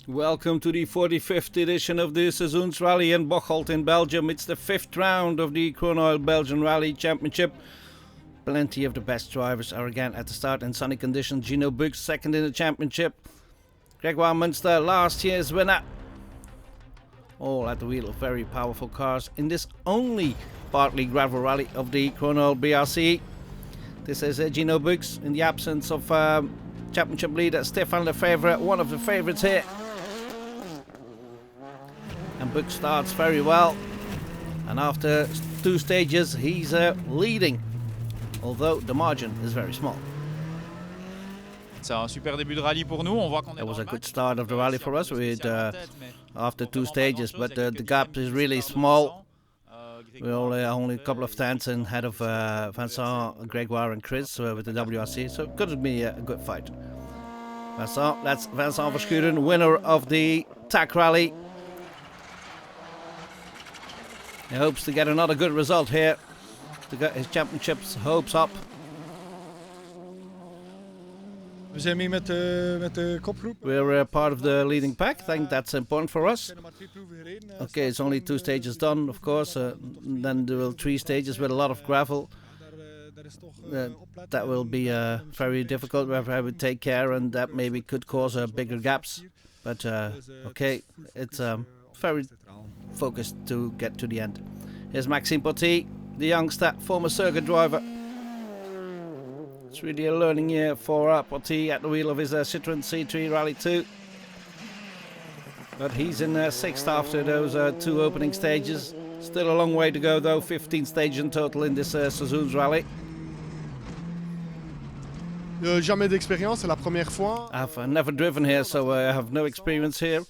Welcome to the 45th edition of the Sezoensrally in Bocholt in Belgium. It's the 5th round of the Kroon Belgian Rally Championship. Plenty of the best drivers are again at the start in sunny conditions. Gino Bux second in the championship. Gregoire Munster, last year's winner. All at the wheel of very powerful cars in this only partly gravel rally of the Kroon BRC. This is Gino Bux in the absence of championship leader Stefan Lefevre, one of the favourites here. And Bux starts very well, and after 2 stages he's leading, although the margin is very small. C'est un super début de rallye pour nous. On voit qu'on est It was a good start of the rally for us with after 2 stages, but the gap is really small. We're only a couple of tenths ahead of Vincent, Gregoire and Chris with the WRC, so it could be a good fight. That's Vincent Verschuren, winner of the TAC Rally. He hopes to get another good result here to get his championship's hopes up. We're part of the leading pack. I think that's important for us. Okay, it's only 2 stages done, of course. Then there will 3 stages with a lot of gravel. That will be very difficult. We have to take care, and that maybe could cause bigger gaps. But okay, it's very focused to get to the end. Here's Maxime Poty, the youngster, former circuit driver. It's really a learning year for Poty at the wheel of his Citroën C3 Rally 2. But he's in 6th after those 2 opening stages. Still a long way to go though, 15 stages in total in this Sezoensrally. Jamais d'expérience, c'est la première fois. I've never driven here, so I have no experience here.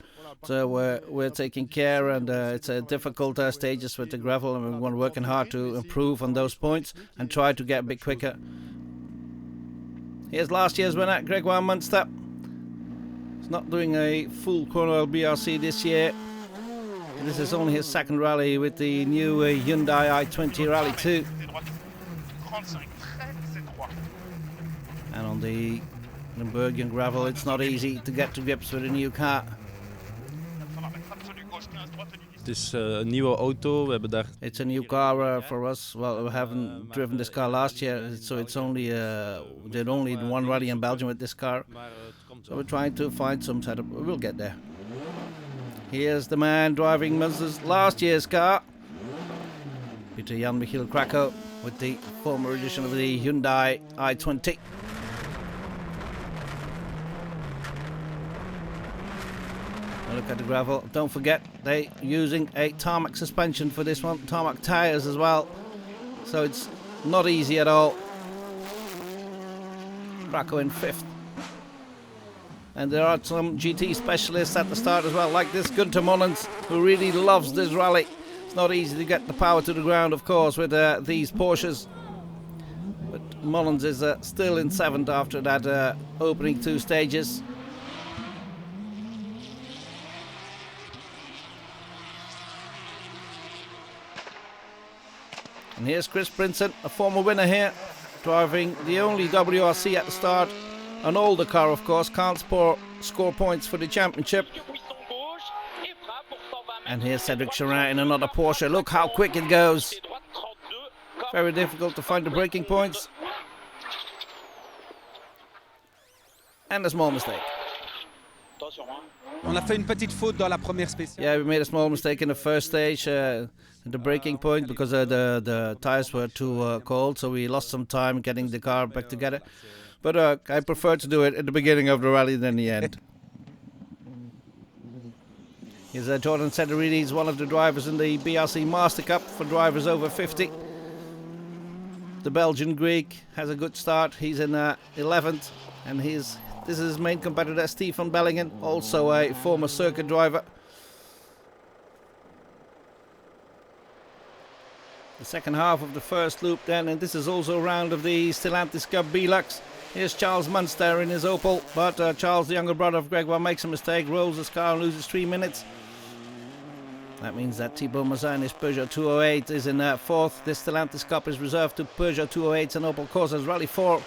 So we're taking care, and it's difficult stages with the gravel, and we're working hard to improve on those points and try to get a bit quicker. Here's last year's winner, Gregoire Munster. He's not doing a full Kroon BRC this year. This is only his 2nd rally with the new Hyundai i20 Rally 2. And on the Limburgian gravel, it's not easy to get to grips with a new car. It's a nieuwe auto. We hebben daar. It's a new car for us. Well, we haven't driven this car last year, so it's only did only 1 rally in Belgium with this car. So we're trying to find some setup. We'll get there. Here's the man driving Munster's last year's car, Peter Jan Michiel Krakow, with the former edition of the Hyundai i20. Look at the gravel. Don't forget, they're using a tarmac suspension for this one, tarmac tyres as well. So it's not easy at all. Krakow in 5th. And there are some GT specialists at the start as well, like this Gunther Mullins, who really loves this rally. It's not easy to get the power to the ground, of course, with these Porsches. But Mullins is still in 7th after that opening 2 stages. And here's Chris Prinsen, a former winner here, driving the only WRC at the start. An older car, of course, can't score points for the championship. And here's Cedric Charin in another Porsche. Look how quick it goes. Very difficult to find the braking points. And a small mistake. On a fait une petite faute dans la première spéciale. Yeah, we made a small mistake in the first stage, the braking point, because the tires were too cold, so we lost some time getting the car back together. But I prefer to do it at the beginning of the rally than the end. Here's Jordan Cederini. He's one of the drivers in the BRC Master Cup for drivers over 50. The Belgian Greek has a good start. He's in 11th, and this is his main competitor, Stefan Bellingen, also a former circuit driver. The second half of the first loop then, and this is also a round of the Stellantis Cup B-Lux. Here's Charles Munster in his Opel, but Charles, the younger brother of Gregoire, makes a mistake, rolls his car and loses 3 minutes. That means that Thibaut Mazin, his Peugeot 208, is in 4th. This Stellantis Cup is reserved to Peugeot 208s and Opel Corsas Rally 4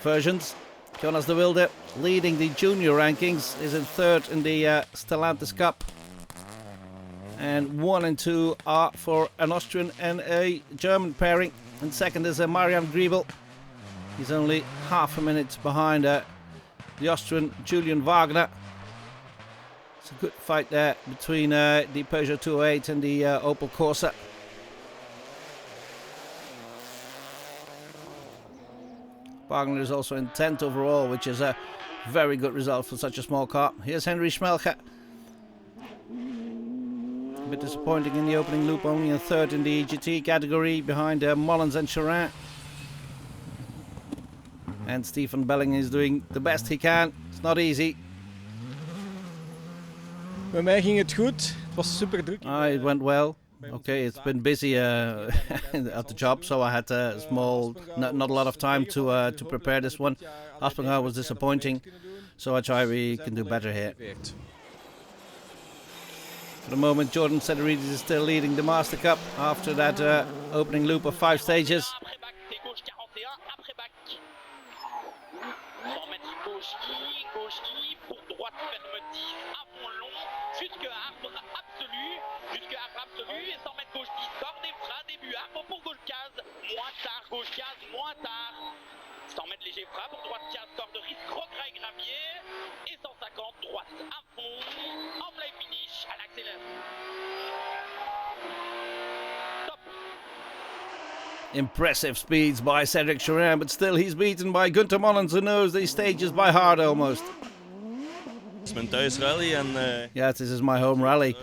versions. Jonas de Wilde, leading the junior rankings, is in third in the Stellantis Cup. And 1 and 2 are for an Austrian and a German pairing. And second is Marian Griebel. He's only half a minute behind the Austrian Julian Wagner. It's a good fight there between the Peugeot 208 and the Opel Corsa. Wagner is also in 10th overall, which is a very good result for such a small car. Here's Henry Schmelke. A bit disappointing in the opening loop, only in third in the GT category, behind Mullins and Charrin. And Stephen Belling is doing the best he can. It's not easy. Bij mij ging het goed. Het was super druk. It went well. Okay, it's been busy at the job, so I had a not a lot of time to prepare this one. Aspinall was disappointing, so I try we can do better here. For the moment, Jordan Cederidis is still leading the Master Cup after that opening loop of 5 stages. Impressive speeds by Cedric Charrin, but still he's beaten by Gunther Mullins, who knows these stages by heart almost. Het is mijn thuisrally en... Yeah, this is my home rally.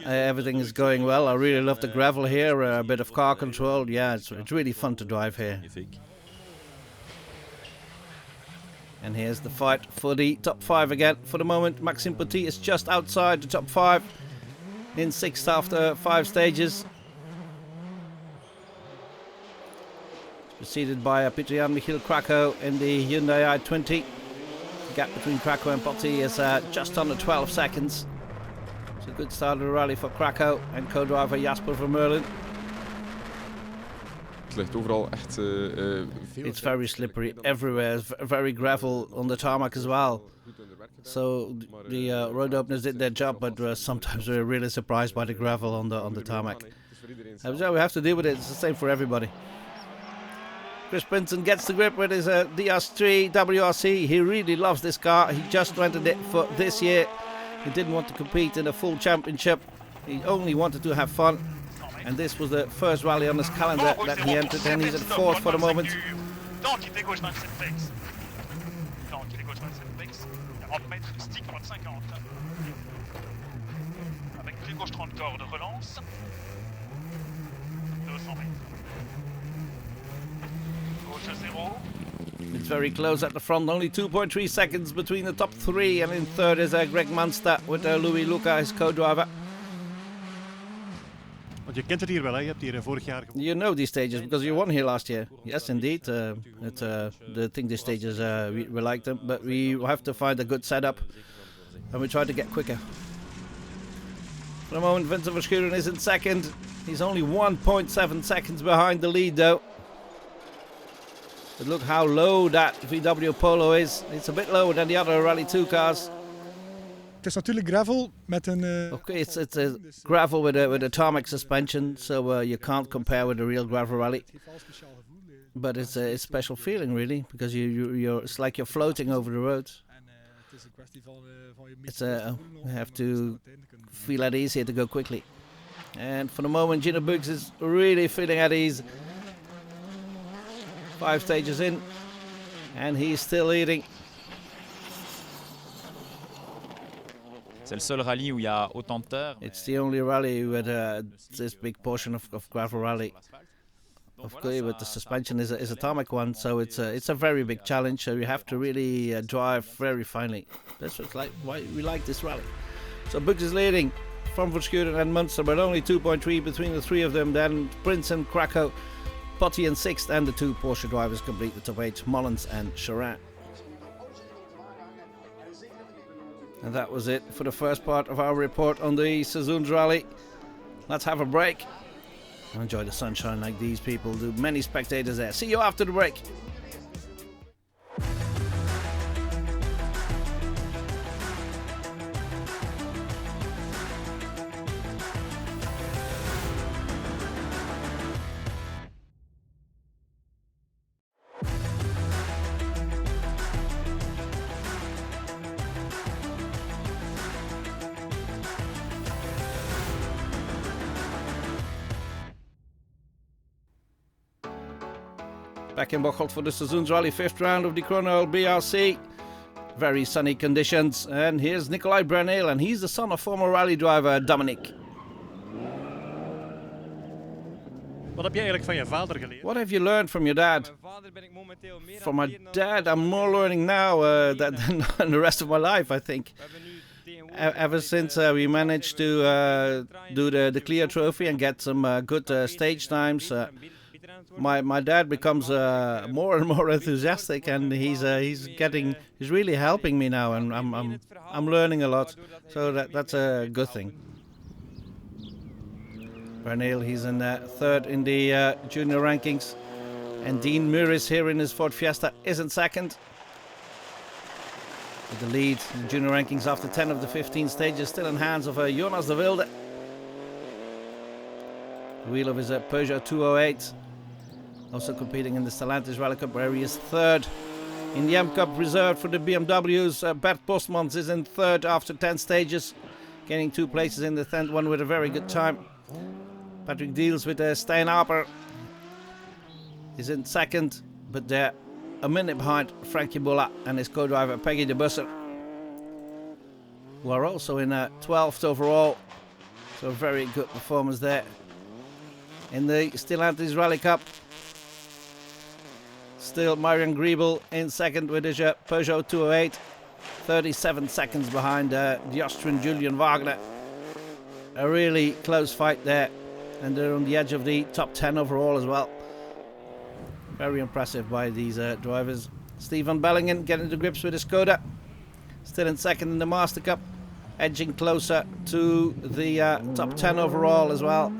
Everything is going well. I really love the gravel here, a bit of car control. Yeah, it's really fun to drive here. And here's the fight for the top 5 again. For the moment, Maxime Petit is just outside the top 5 in 6th after 5 stages. Preceded by Peter-Jan Michiel Krakow in the Hyundai i20. The gap between Krakow and Petit is just under 12 seconds. It's a good start of the rally for Krakow and co-driver Jasper Vermeulen. It's very slippery everywhere. It's very gravel on the tarmac as well. So the road openers did their job, but sometimes we're really surprised by the gravel on the tarmac. So we have to deal with it. It's the same for everybody. Chris Brinson gets the grip with his DS3 WRC. He really loves this car. He just rented it for this year. He didn't want to compete in a full championship. He only wanted to have fun. And this was the first rally on his calendar that he entered, and he's at 4th for the moment. It's very close at the front, only 2.3 seconds between the top 3, and in 3rd is Greg Munster with Louis Luca, his co-driver. Want je kent het hier wel, hè? Je hebt hier vorig jaar gewonnen. You know these stages because you won here last year. Yes, indeed. I think these stages we like them, but we have to find a good setup, and we try to get quicker. For the moment, Vincent Verschuren is in 2nd. He's only 1.7 seconds behind the lead, though. But look how low that VW Polo is. It's a bit lower than the other Rally 2 cars. Het is natuurlijk gravel met een... Okay, it's a gravel with a tarmac suspension, so you can't compare with a real gravel rally. But it's a special feeling, really, because it's like you're floating over the road. You have to feel at ease here to go quickly. And for the moment, Gino Buggs is really feeling at ease. 5 stages in, and he's still leading. C'est le seul rallye où il y a autant de terre. It's the only rally with this big portion of gravel rally. Of course, but the suspension is a tarmac one, so it's a very big challenge. So you have to really drive very finely. That's why we like this rally. So Buggs is leading from Verschuren and Munster, but only 2.3 between the 3 of them. Then Prince and Krakow, Potty in 6th, and the 2 Porsche drivers complete the top 8, Mullins and Charrin. And that was it for the first part of our report on the Sezoensrally. Let's have a break. Enjoy the sunshine like these people do. Many spectators there. See you after the break. Back in Bocholt for the Sezoensrally 5th round of the Kroon BRC. Very sunny conditions. And here's Nikolai Braneel, and he's the son of former rally driver Dominic. Wat heb je eigenlijk van je vader geleerd? What have you learned from your dad? From my dad, I'm more learning now than the rest of my life, I think. Ever since we managed to do the Clear Trophy and get some good stage times, my dad becomes more and more enthusiastic, and he's really helping me now, and I'm learning a lot, so that's a good thing. Braneel, he's in third in the junior rankings, and Dean Muris here in his Ford Fiesta is in second. With the lead in the junior rankings after 10 of the 15 stages still in hands of Jonas de Wilde. The wheel of his Peugeot 208. Also competing in the Stellantis Rally Cup, where he is third. In the M Cup reserved for the BMWs, Bert Postmans is in third after 10 stages, gaining 2 places in the 10th one with a very good time. Patrick Deals with Stijn Aper is in second, but they're a minute behind Frankie Bulla and his co-driver Peggy de Busser, who are also in 12th overall. So a very good performance there. In the Stellantis Rally Cup, still Marian Griebel in second with his Peugeot 208, 37 seconds behind the Austrian Julian Wagner. A really close fight there, and they're on the edge of the top 10 overall as well. Very impressive by these drivers. Stefan Bellingen getting to grips with his Skoda, still in second in the Master Cup, edging closer to the top 10 overall as well.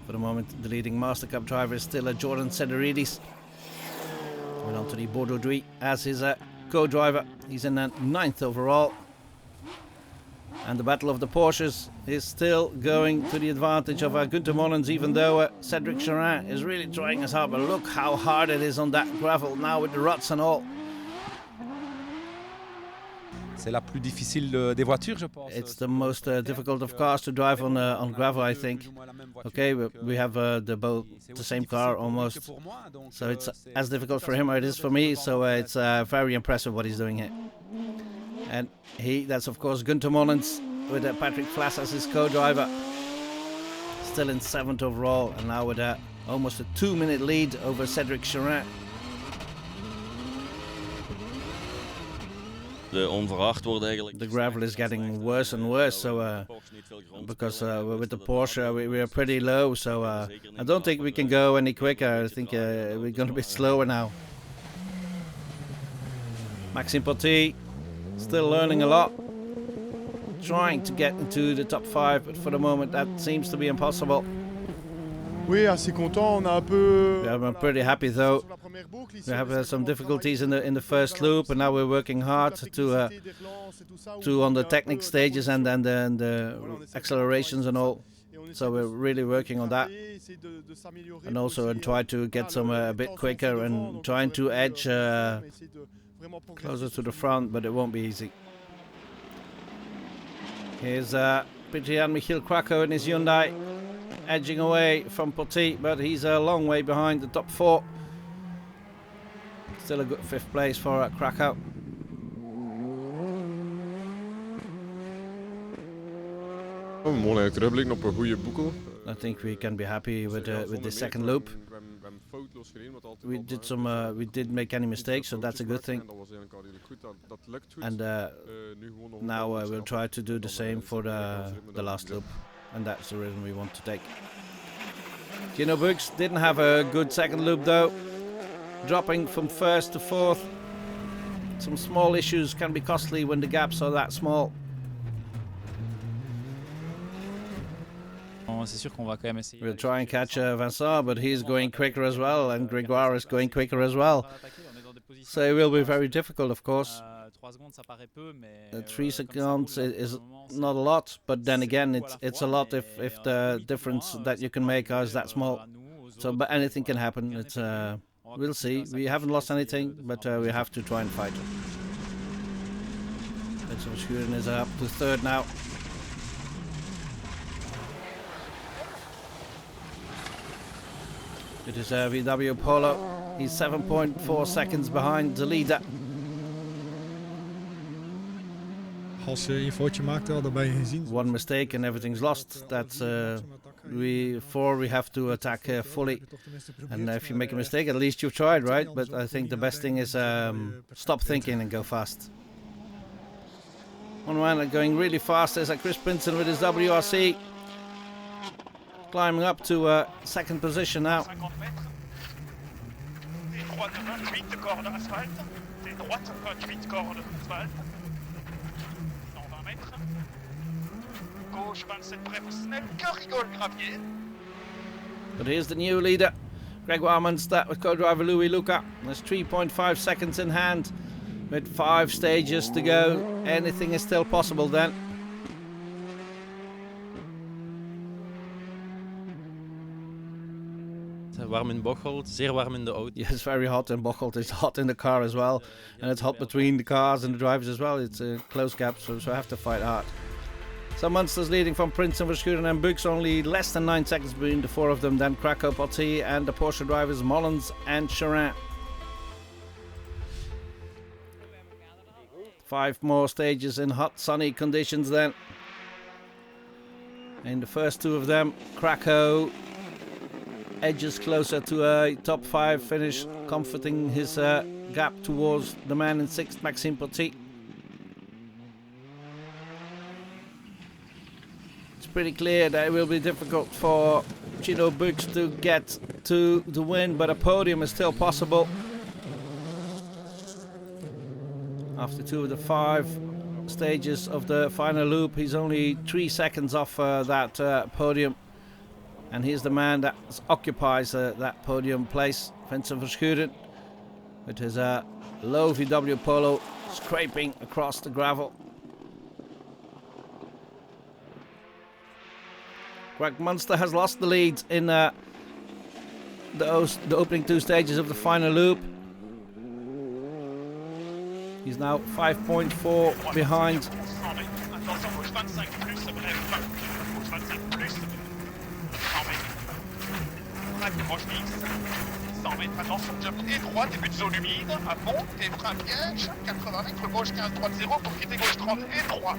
For the moment, the leading Master Cup driver is still Jordan Sederidis. Went on to the Bordeaux Drie as his co-driver. He's in 9th overall. And the battle of the Porsches is still going to the advantage of Günther Mollens, even though Cedric Cherin is really trying his hard. But look how hard it is on that gravel now with the ruts and all. C'est la plus difficile des voitures, je pense. It's the most difficult of cars to drive on gravel, I think. Okay, we have the same car almost, so it's as difficult for him as it is for me. So it's very impressive what he's doing here. And that's of course Günther Mollens with Patrick Flass as his co-driver, still in 7th overall, and now with almost a 2-minute lead over Cedric Cherin. The gravel is getting worse and worse, so because with the Porsche we are pretty low, so I don't think we can go any quicker. I think we're going to be slower now. Maxime Potty still learning a lot, trying to get into the top 5, but for the moment that seems to be impossible. Oui, assez content. On a un peu. Yeah, I'm pretty happy though. We have some difficulties in the first loop, and now we're working hard to on the technique stages and then the accelerations and all. So we're really working on that, and also try to get some a bit quicker and trying to edge closer to the front, but it won't be easy. Here's Jan Michiel Krakow in his Hyundai, edging away from Potty, but he's a long way behind the top 4. Still a good 5th place for Krakow. Mooi terugblik op een goede boekel. I think we can be happy with the second loop. We did make any mistakes, so that's a good thing. And now we'll try to do the same for the last loop, and that's the rhythm we want to take. Gino Bux didn't have a good second loop though, dropping from 1st to 4th. Some small issues can be costly when the gaps are that small. We'll try and catch Vincent, but he's going quicker as well, and Grégoire is going quicker as well. So it will be very difficult, of course. 3 seconds is not a lot, but then again, it's a lot if the difference that you can make is that small. So, but anything can happen. It's we'll see. We haven't lost anything, but we have to try and fight it. Schuren is up to 3rd now. It is VW Polo. He's 7.4 seconds behind the leader. Als je een foutje maakt, dan ben je gezien. One mistake and everything's lost. That's we have to attack fully. And if you make a mistake, at least you've tried, right? But I think the best thing is stop thinking and go fast. One man going really fast is Chris Princeton with his WRC. Climbing up to second position now. 50 mètres. Et droite 28 cordes asphalte. Et droite 28 cordes asphalte. 120 mètres. Gauche 27 près pour Snell. Que rigole Gravier. But here's the new leader, Grégoire Munster with co-driver Louis Luca. There's 3.5 seconds in hand with 5 stages to go. Anything is still possible then. Warm in Bocholt, zeer warm in de auto. Yeah, it's very hot in Bocholt. It's hot in the car as well. And it's hot between the cars and the drivers as well. It's a close gap, so I have to fight hard. So Munster's leading from Princeton, Verschuren and Bux. Only less than 9 seconds between the 4 of them. Then Krakow, Potti and the Porsche drivers Mollens and Charin. 5 more stages in hot sunny conditions then. In the first 2 of them, Krakow edges closer to a top 5 finish, comforting his gap towards the man in 6th, Maxime Potti. It's pretty clear that it will be difficult for Gino Bux to get to the win, but a podium is still possible. After 2 of the 5 stages of the final loop, he's only 3 seconds off that podium. And here's the man that occupies that podium place, Vincent Verschuren, with his low VW Polo scraping across the gravel. Greg Munster has lost the lead in the opening 2 stages of the final loop. He's now 5.4 behind. Gauche fixe, 100 mètres, attention, jump et droite, début de zone humide, à fond, et frein piège, 80 mètres, gauche 15, droite 0, pour quitter gauche 30 et 3.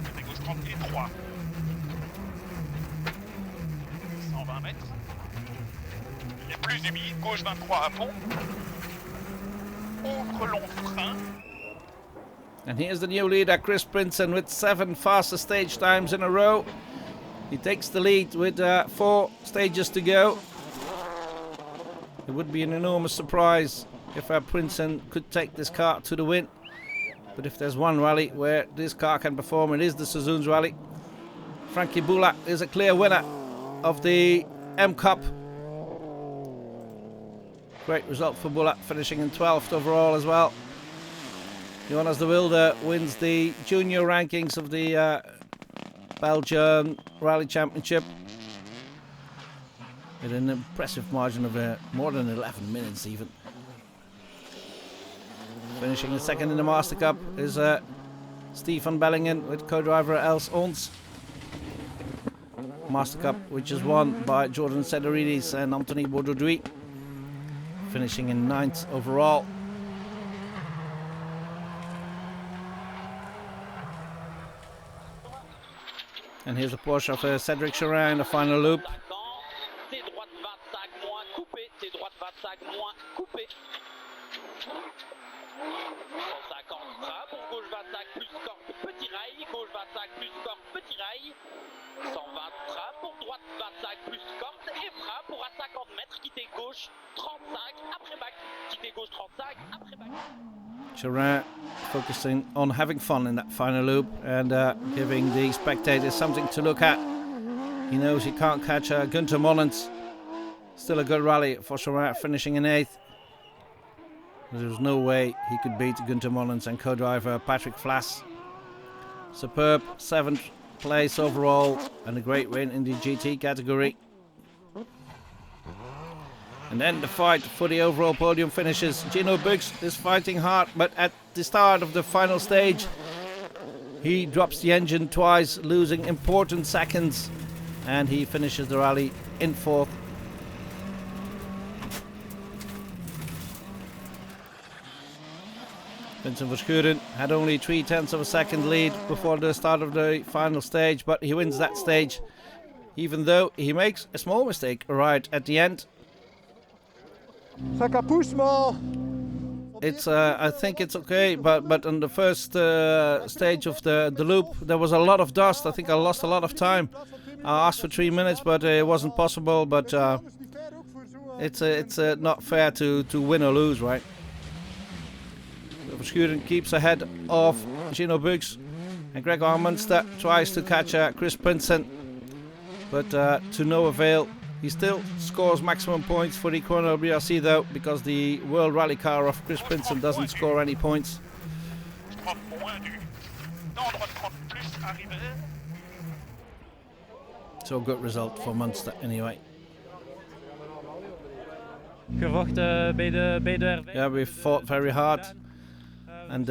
Quitter gauche 30 et 3. 120 mètres. Il est plus humide, gauche 23 à fond. Ouvre long frein. And here's the new leader, Chris Princeton, with 7 fastest stage times in a row. He takes the lead with 4 stages to go. It would be an enormous surprise if Princeton could take this car to the win. But if there's one rally where this car can perform, it is the Sezoensrally. Frankie Boulak is a clear winner of the M Cup. Great result for Boulak, finishing in 12th overall as well. Jonas de Wilde wins the junior rankings of the Belgian Rally Championship with an impressive margin of more than 11 minutes even. Finishing the second in the Master Cup is Stefan Bellingen with co-driver Els Ons. Master Cup which is won by Jordan Sedoridis and Anthony Bourdouis, finishing in 9th overall. And here's the Porsche of Cédric Charin in the final loop. Charin focusing on having fun in that final loop and giving the spectators something to look at. He knows he can't catch Gunther Mollens. Still a good rally for Charin, finishing in 8th. There was no way he could beat Gunther Mollens and co-driver Patrick Flass. Superb 7th place overall and a great win in the GT category. And then the fight for the overall podium finishes. Gino Bux is fighting hard, but at the start of the final stage, he drops the engine twice, losing important seconds. And he finishes the rally in 4th Vincent Verschuren had only 0.3 of a second lead before the start of the final stage, but he wins that stage, even though he makes a small mistake right at the end. It's I think it's okay, but on the first stage of the loop there was a lot of dust. I think I lost a lot of time. I asked for 3 minutes, but it wasn't possible. But it's not fair to win or lose, right? Verschuren keeps ahead of Gino Buggs, and Gregor Munster tries to catch Chris Prinsen, but to no avail. He still scores maximum points for the Kroon BRC though, because the World Rally car of Chris Prinsen doesn't score any points. So a good result for Munster anyway. Yeah, we fought very hard, and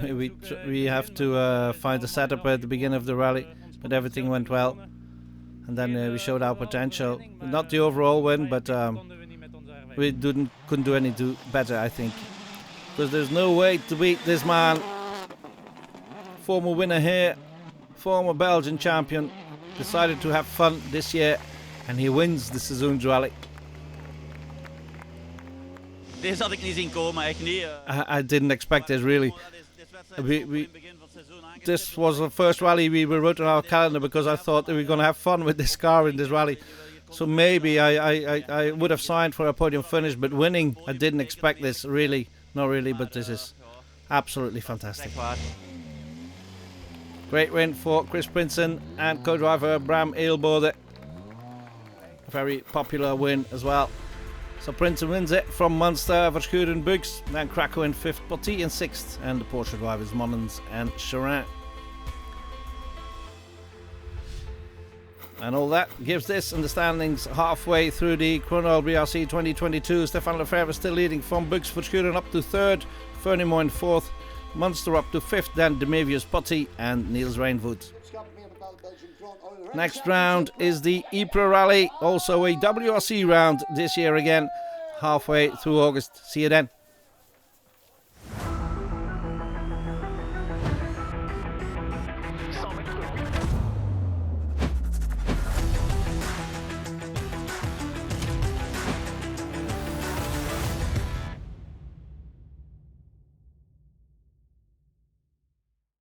we have to find a setup at the beginning of the rally, but everything went well. And then we showed our potential. Not the overall win, but we couldn't do any better, I think. Because there's no way to beat this man. Former winner here, former Belgian champion, decided to have fun this year, and he wins the Sezoensrally. Deze had ik niet zien komen, echt niet. I didn't expect this really. This was the first rally we wrote on our calendar because I thought that we were going to have fun with this car in this rally. So maybe I would have signed for a podium finish, but winning, I didn't expect this, really. Not really, but this is absolutely fantastic. Great win for Chris Prinsen and co-driver Bram Eelbode. Very popular win as well. So Prinsen wins it from Munster, Verschuren, Buggs, then Krakow in 5th, Potti in 6th, and the Porsche drivers Monnens and Charin. And all that gives this in the standings halfway through the Kroon BRC 2022. Stefan Lefebvre still leading from Buggs, Verschuren up to 3rd, Fernimo in 4th, Munster up to 5th, then Demevius, Potti and Niels Reinvoet. Next round is the Ypres Rally, also a WRC round this year again, halfway through August. See you then.